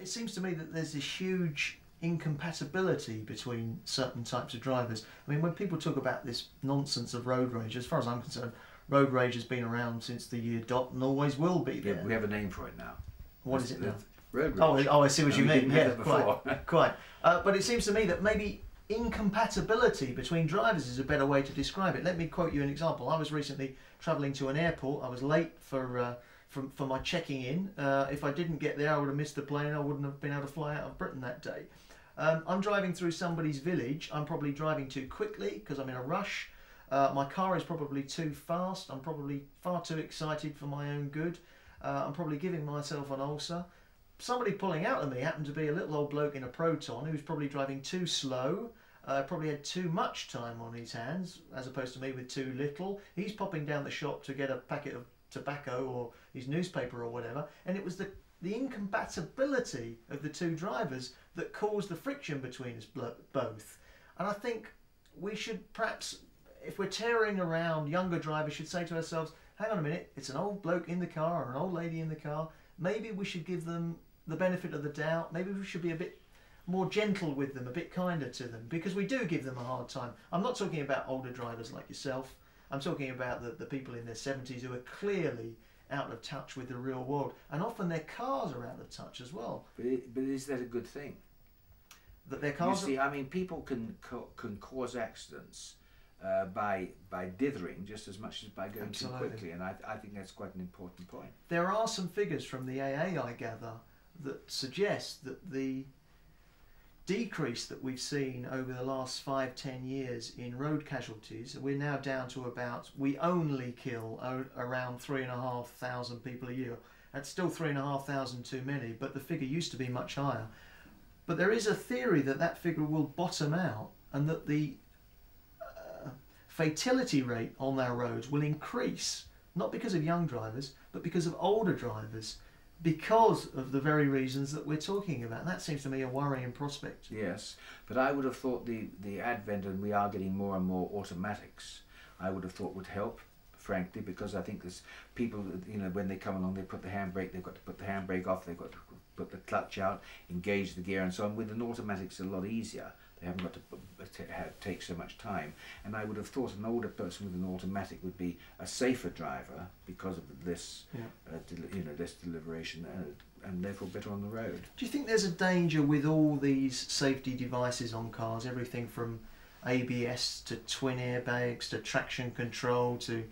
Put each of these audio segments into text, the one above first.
It seems to me that there's this huge incompatibility between certain types of drivers. I mean, when people talk about this nonsense of road rage, as far as I'm concerned, road rage has been around since the year dot and always will be there. Yeah, we have a name for it now. What is it now? Road rage. Oh, I see what you mean. Yeah, quite. Quite. But it seems to me that maybe incompatibility between drivers is a better way to describe it. Let me quote you an example. I was recently travelling to an airport. I was late for my checking in. If I didn't get there, I would have missed the plane. I wouldn't have been able to fly out of Britain that day. I'm driving through somebody's village. I'm probably driving too quickly because I'm in a rush. My car is probably too fast. I'm probably far too excited for my own good. I'm probably giving myself an ulcer. Somebody pulling out of me happened to be a little old bloke in a Proton who was probably driving too slow, probably had too much time on his hands as opposed to me with too little. He's popping down the shop to get a packet of tobacco or his newspaper or whatever, and it was the incompatibility of the two drivers that caused the friction between us both. And I think we should perhaps, if we're tearing around, younger drivers should say to ourselves, hang on a minute, it's an old bloke in the car or an old lady in the car. Maybe we should give them the benefit of the doubt. Maybe we should be a bit more gentle with them, a bit kinder to them, because we do give them a hard time. I'm not talking about older drivers like yourself. I'm talking about the people in their 70s who are clearly out of touch with the real world, and often their cars are out of touch as well. But is that a good thing? That their cars? You see, I mean, people can cause accidents by dithering just as much as by going Absolutely. too quickly, and I think that's quite an important point. There are some figures from the AA, I gather, that suggest that the decrease that we've seen over the last 5-10 years in road casualties, we're now down to about, we only kill around 3,500 people a year. That's still 3,500 too many, but the figure used to be much higher. But there is a theory that that figure will bottom out and that the fatality rate on our roads will increase, not because of young drivers, but because of older drivers, because of the very reasons that we're talking about. And that seems to me a worrying prospect. Yes, but I would have thought the advent, and we are getting more and more automatics, I would have thought would help, frankly, because I think there's people, you know, when they come along, they put the handbrake, they've got to put the handbrake off, they've got to put the clutch out, engage the gear and so on. With an automatic it's a lot easier. They haven't got to take so much time, and I would have thought an older person with an automatic would be a safer driver because of less, less deliberation, and therefore better on the road. Do you think there's a danger with all these safety devices on cars, everything from ABS to twin airbags to traction control to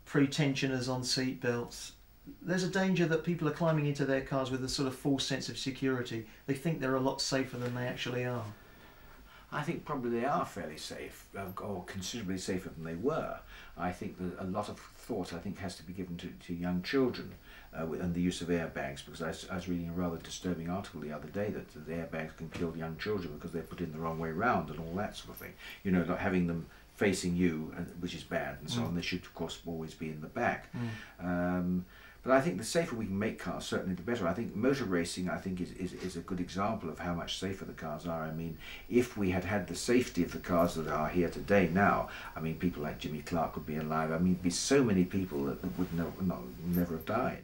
pre-tensioners on seat belts? There's a danger that people are climbing into their cars with a sort of false sense of security. They think they're a lot safer than they actually are. I think probably they are fairly safe, or considerably safer than they were. I think that a lot of thought, I think, has to be given to young children and the use of airbags, because I was reading a rather disturbing article the other day that the airbags can kill young children because they're put in the wrong way round and all that sort of thing. You know, not having them facing you, which is bad, and so on. They should, of course, always be in the back. But I think the safer we can make cars, certainly the better. I think motor racing, I think, is a good example of how much safer the cars are. I mean, if we had the safety of the cars that are here today now, I mean, people like Jimmy Clark would be alive. I mean, there'd be so many people that would never have died.